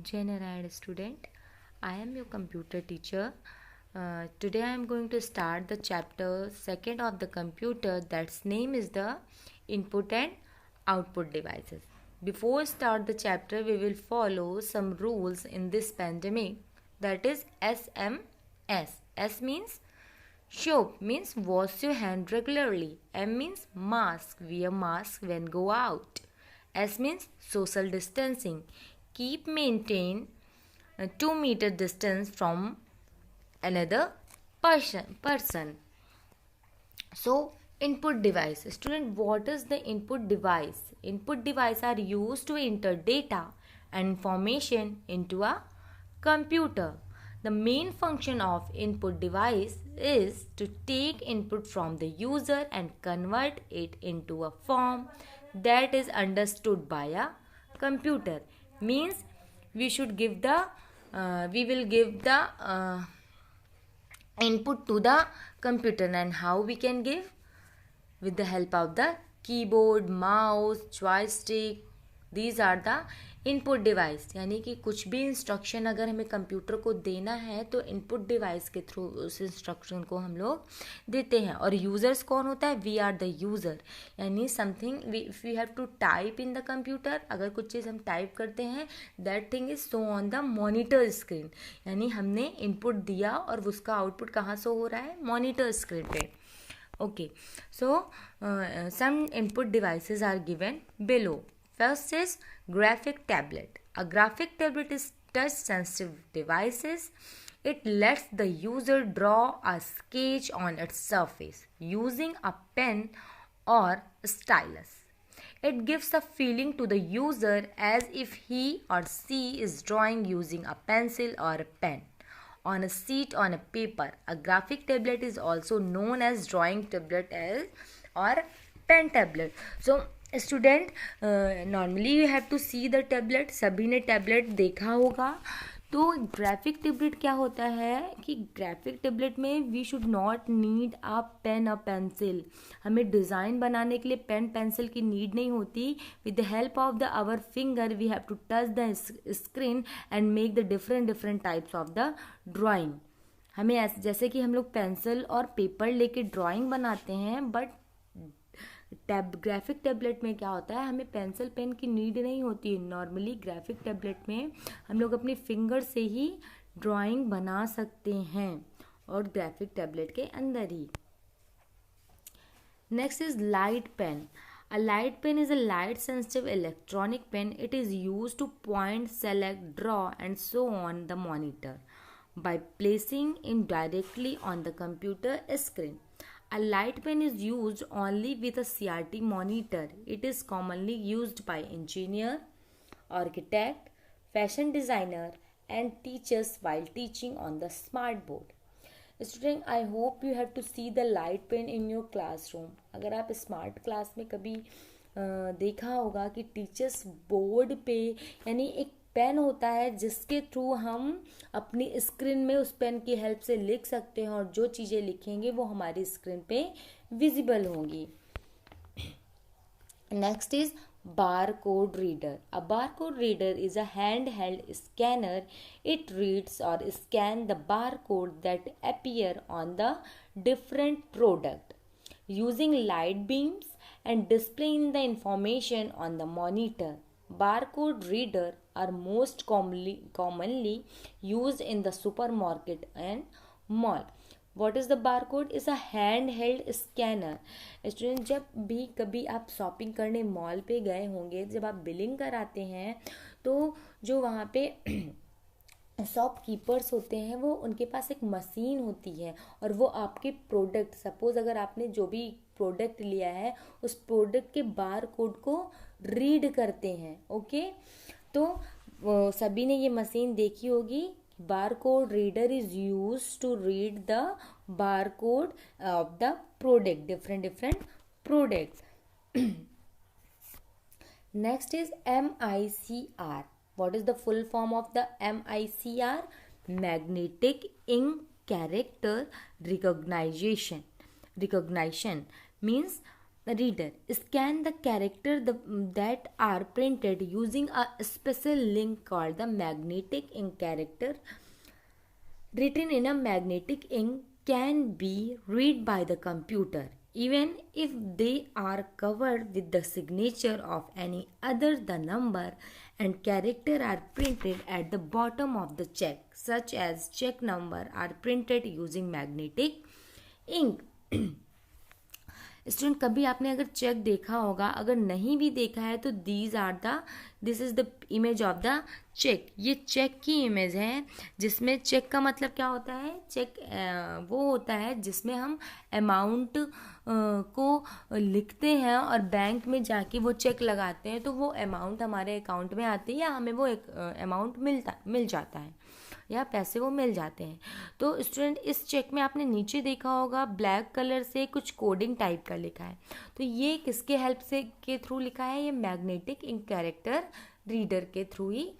Jai Narayana student, I am your computer teacher. Today I am going to start the chapter 2nd of the computer, that's name is the input and output devices. Before start the chapter we will follow some rules in this pandemic, that is SMS. S means soap, means wash your hand regularly. M means mask, wear mask when go out. S means social distancing, maintain 2 meter distance from another person. So input device, student, what is the input device? Input device are used to enter data and information into a computer. The main function of input device is to take input from the user and convert it into a form that is understood by a computer. Means we should give the we will give the input to the computer, and how we can give? With the help of the keyboard, mouse, joystick. These are the input device, यानी कि कुछ भी instruction अगर हमें computer को देना है तो इनपुट डिवाइस के थ्रू उस इंस्ट्रक्शन को हम लोग देते हैं. और यूज़र्स कौन होता है? वी आर द यूज़र, यानी something if we have to type in the computer, अगर कुछ चीज़ हम टाइप करते हैं that thing is show on the monitor screen, यानी हमने इनपुट दिया और उसका आउटपुट कहाँ शो हो रहा है? मॉनिटर स्क्रीन पे. Okay, so some input devices are given below. First is graphic tablet. A graphic tablet is touch sensitive devices. It lets the user draw a sketch on its surface using a pen or stylus. It gives a feeling to the user as if he or she is drawing using a pencil or a pen on a sheet on a paper. A graphic tablet is also known as drawing tablet or pen tablet. So student, normally you have to see the tablet. सभी ने tablet देखा होगा. तो graphic tablet क्या होता है कि graphic tablet में we should not need a pen a pencil. हमें डिज़ाइन बनाने के लिए पेन पेंसिल की नीड नहीं होती. With the help of the our finger we have to touch the screen and make the different types of the drawing. हमें ऐसे जैसे कि हम लोग पेंसिल और पेपर लेके ड्राइंग बनाते हैं, बट ग्राफिक टैबलेट में क्या होता है, हमें पेंसिल पेन की नीड नहीं होती है. नॉर्मली ग्राफिक टैबलेट में हम लोग अपने फिंगर से ही ड्राइंग बना सकते हैं और ग्राफिक टैबलेट के अंदर ही. Next is light pen. A light pen is a light sensitive electronic pen. It is used to point, select, draw and so on the monitor by placing it directly on the computer screen. A light pen is used only with a CRT monitor. It is commonly used by engineer, architect, fashion designer and teachers while teaching on the smart board. Student, I hope you have to see the light pen in your classroom. अगर आप smart class में कभी देखा होगा कि teachers board पे यानी एक पेन होता है जिसके थ्रू हम अपनी स्क्रीन में उस पेन की हेल्प से लिख सकते हैं और जो चीज़ें लिखेंगे वो हमारी स्क्रीन पे विजिबल होंगी. Next is barcode reader. A barcode reader is a handheld scanner. It reads or scan the barcode that appear on the different product using light beams and displaying the information on the monitor. Barcode reader are most commonly used in the supermarket and mall. What is the barcode? is a handheld scanner. Student, जब भी कभी आप shopping करने mall पे गए होंगे, जब आप बिलिंग कराते हैं तो जो वहाँ पे शॉपकीपर्स होते हैं वो उनके पास एक मशीन होती है और वो आपके प्रोडक्ट, सपोज अगर आपने जो भी प्रोडक्ट लिया है उस प्रोडक्ट के बार कोड को रीड करते हैं. ओके, तो सभी ने ये मशीन देखी होगी. Barcode reader is used to read the barcode of the product, different products. Next is MICR. What is the full form of the MICR? Magnetic ink character recognition means the reader scan the character that are printed using a special link called the magnetic ink. Character written in a magnetic ink can be read by the computer even if they are covered with the signature of any other. The number and character are printed at the bottom of the check, such as check number are printed using magnetic ink. Student, कभी आपने अगर check देखा होगा, अगर नहीं भी देखा है तो this is the image of the cheque. ये चेक की इमेज है, जिसमें चेक का मतलब क्या होता है? चेक वो होता है जिसमें हम अमाउंट को लिखते हैं और बैंक में जाके वो चेक लगाते हैं, तो वो अमाउंट हमारे अकाउंट में आती है या हमें वो एक अमाउंट मिल जाता है या पैसे वो मिल जाते हैं. तो स्टूडेंट, इस चेक में आपने नीचे देखा होगा ब्लैक कलर से कुछ कोडिंग टाइप का लिखा है. तो ये किसके हेल्प से के थ्रू लिखा है? ये मैग्नेटिक इंक कैरेक्टर रीडर के थ्रू ही,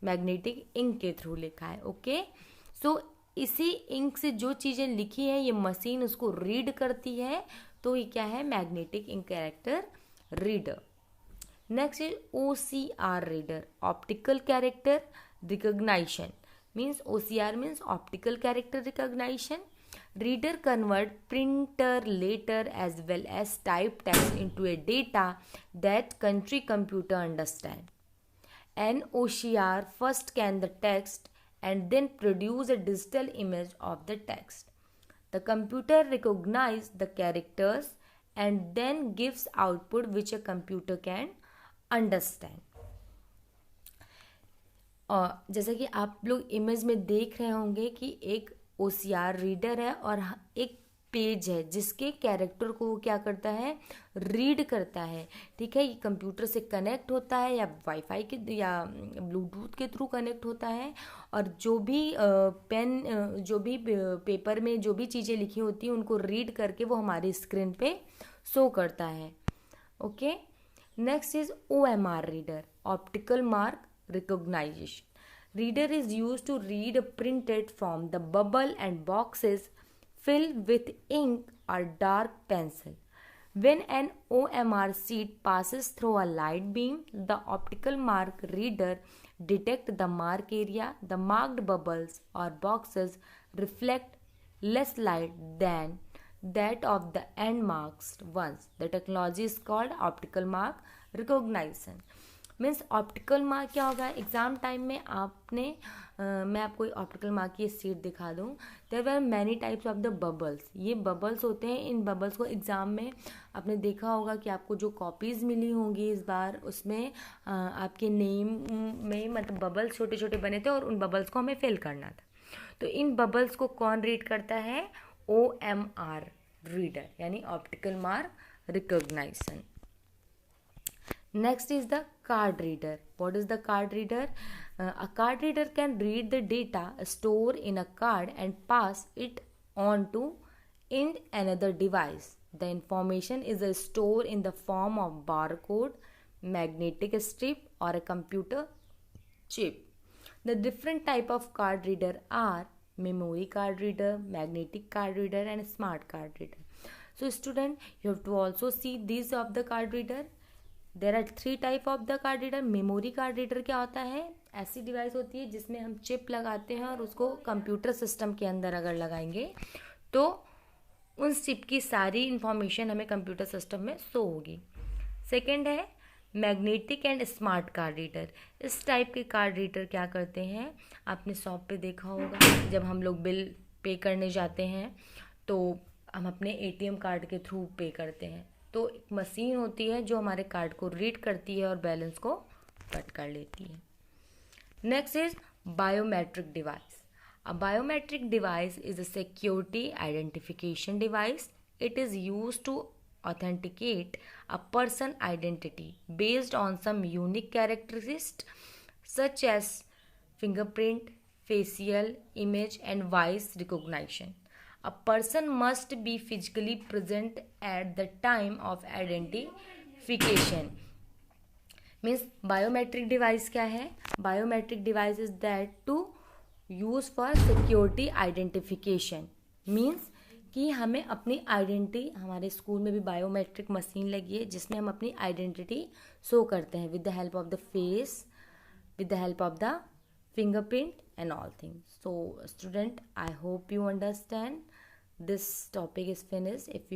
मैग्नेटिक इंक के थ्रू लिखा है. ओके, सो इसी इंक से जो चीज़ें लिखी है ये मशीन उसको रीड करती है, तो ये क्या है? Magnetic ink character reader. Next is OCR reader, optical character recognition. Means OCR means optical character recognition. Reader convert printer letter as well as type text into a data that country computer understand. An OCR first scan the text and then produce a digital image of the text. The computer recognize the characters and then gives output which a computer can understand. और जैसा कि आप लोग image में देख रहे होंगे कि एक OCR रीडर है और एक पेज है जिसके कैरेक्टर को वो क्या करता है? रीड करता है. ठीक है, ये कंप्यूटर से कनेक्ट होता है या वाईफाई के या ब्लूटूथ के थ्रू कनेक्ट होता है, और जो भी जो भी पेपर में जो भी चीज़ें लिखी होती हैं उनको रीड करके वो हमारी स्क्रीन पे शो करता है. Okay, next is OMR reader, optical mark recognition. Reader is used to read printed from the bubble and boxes filled with ink or dark pencil. When an OMR sheet passes through a light beam, the optical mark reader detects the mark area. The marked bubbles or boxes reflect less light than that of the unmarked ones. The technology is called optical mark recognition. Means optical mark क्या होगा? Exam time में आपने मैं आपको optical mark की sheet दिखा दूँ. There are many types of the bubbles. ये बबल्स होते हैं. इन बबल्स को एग्ज़ाम में आपने देखा होगा कि आपको जो कॉपीज़ मिली होंगी इस बार, उसमें आपके नेम में मतलब बबल्स छोटे छोटे बने थे और उन बबल्स को हमें फिल करना था. तो इन बबल्स को कौन रीड करता है? OMR रीडर, यानी optical mark recognition. Next is the card reader. What is the card reader? A card reader can read the data stored in a card and pass it on to in another device. The information is stored in the form of barcode, magnetic strip, or a computer chip. The different type of card reader are memory card reader, magnetic card reader, and smart card reader. So student, you have to also see these of the card reader. There are 3 type of the card reader. Memory card reader क्या होता है? ऐसी device होती है जिसमें हम chip लगाते हैं और उसको कंप्यूटर सिस्टम के अंदर अगर लगाएंगे तो उन चिप की सारी इंफॉर्मेशन हमें कंप्यूटर सिस्टम में शो होगी. सेकेंड है magnetic and smart card reader. इस टाइप के कार्ड रीडर क्या करते हैं? आपने शॉप पे देखा होगा, जब हम लोग बिल पे करने जाते हैं तो हम अपने ATM कार्ड के थ्रू पे करते हैं, तो एक मशीन होती है जो हमारे कार्ड को रीड करती है और बैलेंस को कट कर लेती है. Next is biometric device. A biometric device is a security identification device. It is used to authenticate a person identity based on some unique characteristics such as fingerprint, facial, image, and voice recognition. A person must be physically present at the time of identification. Means biometric device क्या है? Biometric device is that to use for security identification. Means कि हमें अपनी identity, हमारे school में भी biometric machine लगी है जिसमें हम अपनी आइडेंटिटी शो करते हैं with the help of the face, with the help of the fingerprint and all things. So student, I hope you understand. This topic is finished. If you